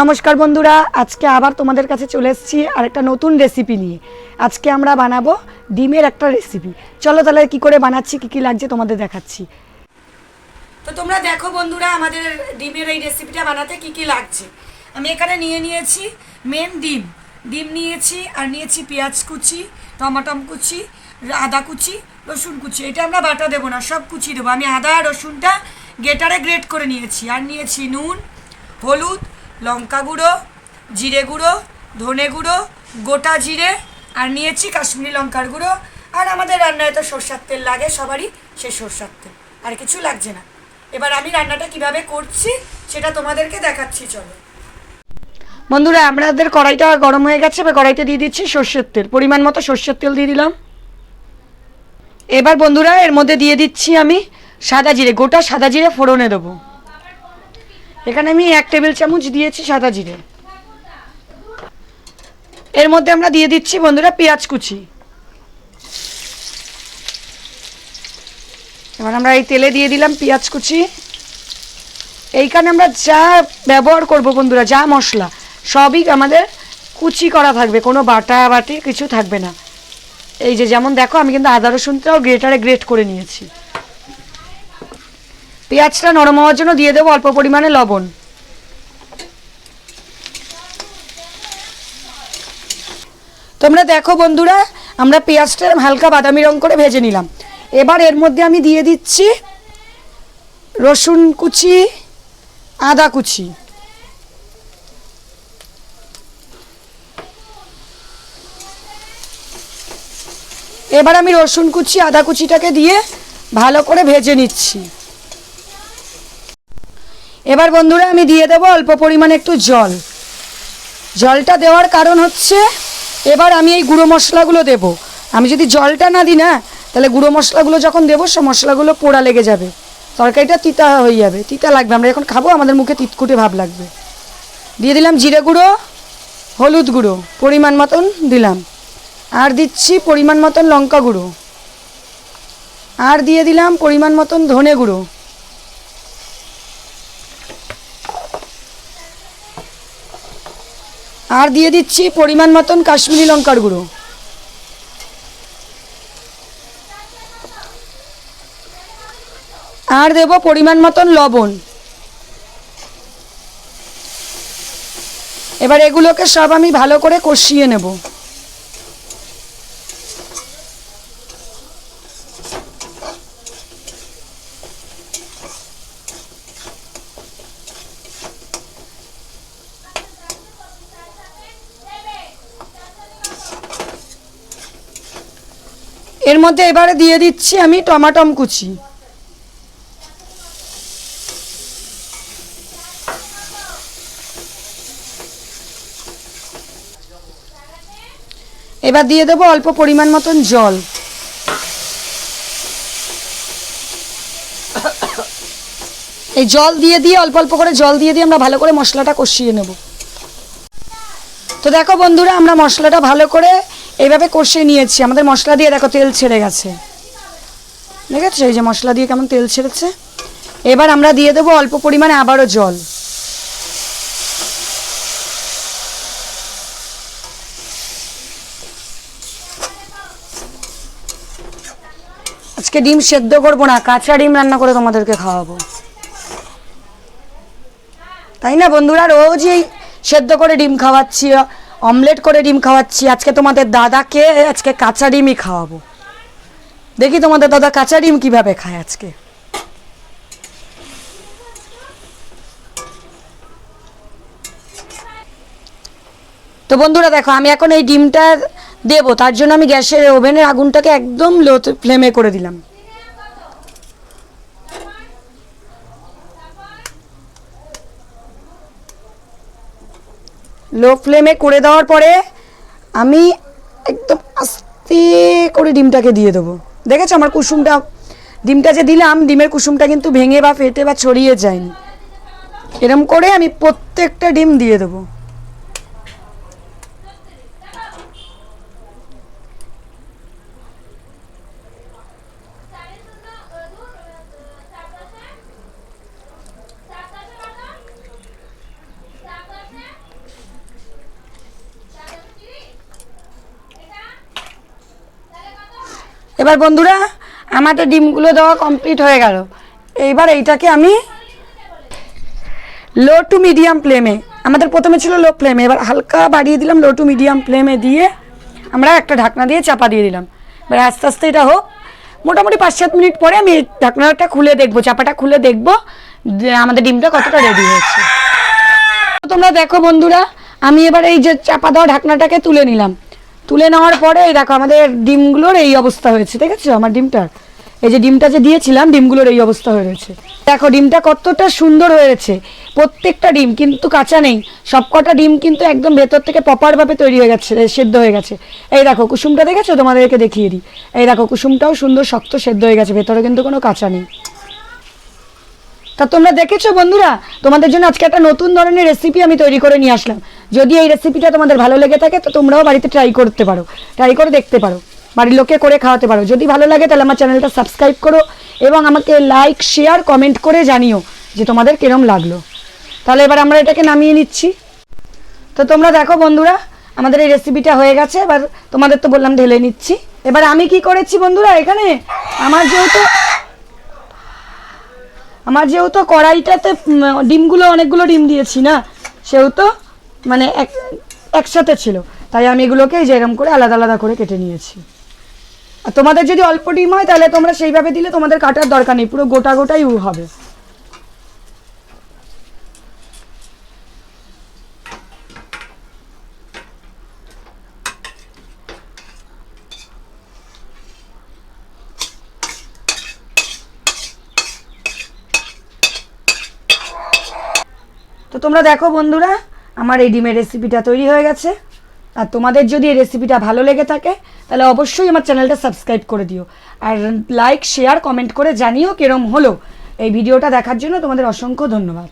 নমস্কার বন্ধুরা, আজকে আবার তোমাদের কাছে চলে এসেছি আর একটা নতুন রেসিপি নিয়ে। আজকে আমরা বানাবো ডিমের একটা রেসিপি। চলো তাহলে কি করে বানাচ্ছি, কি কি লাগছে তোমাদের দেখাচ্ছি। তো তোমরা দেখো বন্ধুরা, আমাদের ডিমের এই রেসিপিটা বানাতে কি কি লাগছে। আমি এখানে নিয়েছি মেন ডিম নিয়েছি, আর নিয়েছি পেঁয়াজ কুচি, টমাটম কুচি, আদা কুচি, রসুন কুচি। এটা আমরা বাটা দেবো না, সব কুচি দেবো। আমি আদা রসুনটা গ্রেট করে নিয়েছি। আর নিয়েছি নুন, হলুদ, লঙ্কা গুঁড়ো, জিরে গুঁড়ো, ধনে গুঁড়ো, গোটা জিরে, আর নিয়েছি কাশ্মীরি লঙ্কার গুঁড়ো। আর আমাদের রান্নায় তো সরষের তেল লাগে সবারই, সেই সরষের তেল, আর কিছু লাগছে না। এবার আমি রান্নাটা কিভাবে করছি সেটা তোমাদেরকে দেখাচ্ছি। চলো বন্ধুরা, আমাদের কড়াইটা গরম হয়ে গেছে। এবার কড়াইতে দিয়ে দিচ্ছি সরষের তেল, পরিমাণ মতো সরষের তেল দিয়ে দিলাম। এবার বন্ধুরা এর মধ্যে দিয়ে দিচ্ছি আমি সাদা জিরে, গোটা সাদা জিরে ফোড়নে দেবো। এখানে আমি 1 টেবিল চামচ দিয়েছি সাদা জিরে। এর মধ্যে আমরা দিয়ে দিচ্ছি বন্ধুরা পেঁয়াজ কুচি। এবার আমরা এই তেলে দিয়ে দিলাম পেঁয়াজ কুচি। এইখানে আমরা যা ব্যবহার করব বন্ধুরা, যা মশলা সবই আমাদের কুচি করা থাকবে, কোনো বাটা বাটি কিছু থাকবে না। এই যে যেমন দেখো, আমি কিন্তু আদা রসুনটাও গ্রেট করে নিয়েছি। পেঁয়াজটা নরম হওয়ার জন্য দিয়ে দেবো অল্প পরিমাণে লবণ। তোমরা দেখো বন্ধুরা, আমরা পেঁয়াজটা হালকা বাদামি রং করে ভেজে নিলাম। এবার এর মধ্যে আমি দিয়ে দিচ্ছি রসুন কুচি, আদা কুচি। এবার আমি রসুন কুচি আদা কুচিটাকে দিয়ে ভালো করে ভেজে নিচ্ছি। এবার বন্ধুরা আমি দিয়ে দেবো অল্প পরিমাণে একটু জল। জলটা দেওয়ার কারণ হচ্ছে, এবার আমি এই গুঁড়ো মশলাগুলো দেবো। আমি যদি জলটা না দিই না, তাহলে গুঁড়ো মশলাগুলো যখন দেবো সব মশলাগুলো পোড়া লেগে যাবে, তরকারিটা তিতা হয়ে যাবে, তিতা লাগবে। আমরা যখন খাবো আমাদের মুখে তিতকুটে ভাব লাগবে। দিয়ে দিলাম জিরে গুঁড়ো, হলুদ গুঁড়ো পরিমাণ মতন দিলাম, আর দিচ্ছি পরিমাণ মতন লঙ্কা গুঁড়ো, আর দিয়ে দিলাম পরিমাণ মতন ধনে গুঁড়ো, আর দিয়ে দিচ্ছি পরিমাণ মতন কাশ্মীরি লঙ্কার গুঁড়ো, আর দেব পরিমাণ মতন লবণ। এবার এগুলোকে সব আমি ভালো করে কষিয়ে নেব। এর মধ্যে এবারে দিয়ে দিচ্ছি আমি টমাটম কুচি। এবার দিয়ে দেবো অল্প পরিমাণ মতন জল। এই জল দিয়ে অল্প অল্প করে জল দিয়ে আমরা ভালো করে মশলাটা কষিয়ে নেব। তো দেখো বন্ধুরা, আমরা মশলাটা ভালো করে এইভাবে কষিয়ে নিয়েছি। আমাদের মশলা দিয়ে দেখো তেল ছেড়ে গেছে, দেখেছো? এই যে মশলা দিয়ে কেমন তেল ছেড়েছে। এবার আমরা দিয়ে দেবো অল্প পরিমাণে আবারও জল। আজকে ডিম সেদ্ধ করবো না, কাঁচা ডিম রান্না করে তোমাদেরকে খাওয়াবো, তাই না বন্ধুরা? রোজই সেদ্ধ করে ডিম খাওয়াচ্ছি, অমলেট করে ডিম খাওয়াচ্ছি। আজকে তোমাদের দাদাকে আজকে কাঁচা ডিমই খাওয়াবো। দেখি তোমাদের দাদা কাঁচা ডিম কিভাবে খায় আজকে। তো বন্ধুরা দেখো, আমি এখন এই ডিমটা দেবো, তার জন্য আমি গ্যাসের ওভেনের আগুনটাকে একদম লো ফ্লেমে করে দিলাম। লো ফ্লেমে করে দেওয়ার পরে আমি একদম আস্তে করে ডিমটাকে দিয়ে দেবো। দেখেছো আমার কুসুমটা, ডিমটা যে দিলাম, ডিমের কুসুমটা কিন্তু ভেঙে বা ফেটে বা ছড়িয়ে যায়নি। এরম করে আমি প্রত্যেকটা ডিম দিয়ে দেবো। এবার বন্ধুরা আমাদের ডিমগুলো দেওয়া কমপ্লিট হয়ে গেল। এইবার এইটাকে আমি লো টু মিডিয়াম ফ্লেমে, আমাদের প্রথমে ছিল লো ফ্লেমে, এবার হালকা বাড়িয়ে দিলাম, লো টু মিডিয়াম ফ্লেমে দিয়ে আমরা একটা ঢাকনা দিয়ে চাপা দিয়ে দিলাম। এবার আস্তে আস্তে এটা হোক, মোটামুটি 5-7 মিনিট পরে আমি ঢাকনাটা খুলে দেখবো, চাপাটা খুলে দেখবো যে আমাদের ডিমটা কতটা রেডি হয়েছে। তোমরা দেখো বন্ধুরা, আমি এবার এই যে চাপা দেওয়া ঢাকনাটাকে তুলে নিলাম। তুলে নেওয়ার পরে এই দেখো আমাদের ডিমগুলোর এই অবস্থা হয়েছে, দেখেছো আমার ডিমটার, এই যে ডিমটা যে দিয়েছিলাম ডিমগুলোর এই অবস্থা হয়ে রয়েছে। দেখো ডিমটা কতটা সুন্দর হয়েছে, প্রত্যেকটা ডিম কিন্তু কাঁচা নেই, সবকটা ডিম কিন্তু একদম ভেতর থেকে প্রপারভাবে তৈরি হয়ে গেছে, সেদ্ধ হয়ে গেছে। এই দেখো কুসুমটা দেখেছো, তোমাদেরকে দেখিয়ে দিই, এই দেখো কুসুমটাও সুন্দর শক্ত সেদ্ধ হয়ে গেছে, ভেতরে কিন্তু কোনো কাঁচা নেই। তা তোমরা দেখেছো বন্ধুরা, তোমাদের জন্য আজকে একটা নতুন ধরনের রেসিপি আমি তৈরি করে নিয়ে আসলাম। যদি এই রেসিপিটা তোমাদের ভালো লেগে থাকে তো তোমরাও বাড়িতে ট্রাই করতে পারো, ট্রাই করে দেখতে পারো, বাড়ির লোককে করে খাওয়াতে পারো। যদি ভালো লাগে তাহলে আমার চ্যানেলটা সাবস্ক্রাইব করো এবং আমাকে লাইক শেয়ার কমেন্ট করে জানিও যে তোমাদের কিরম লাগলো। তাহলে এবার আমরা এটাকে নামিয়ে নিচ্ছি। তো তোমরা দেখো বন্ধুরা আমাদের এই রেসিপিটা হয়ে গেছে, এবার তোমাদের তো বললাম ঢেলে নিচ্ছি। এবার আমি কি করেছি বন্ধুরা, এখানে আমার যেহেতু কড়াইটাতে ডিমগুলো অনেকগুলো ডিম দিয়েছি না, সেহেতু মানে একসাথে ছিল, তাই আমি এগুলোকে যেরকম করে আলাদা আলাদা করে কেটে নিয়েছি। আর তোমাদের যদি অল্প ডিম হয় তাহলে তোমরা সেইভাবে দিলে তোমাদের কাটার দরকার নেই, পুরো গোটা গোটাই হবে। তো তোমরা দেখো বন্ধুরা আমার এই ডিমের রেসিপিটা তৈরি হয়ে গেছে। আর তোমাদের যদি এই রেসিপিটা ভালো লেগে থাকে তাহলে অবশ্যই আমার চ্যানেলটা সাবস্ক্রাইব করে দিও, আর লাইক শেয়ার কমেন্ট করে জানিও কিরম হলো। এই ভিডিওটা দেখার জন্য তোমাদের অসংখ্য ধন্যবাদ।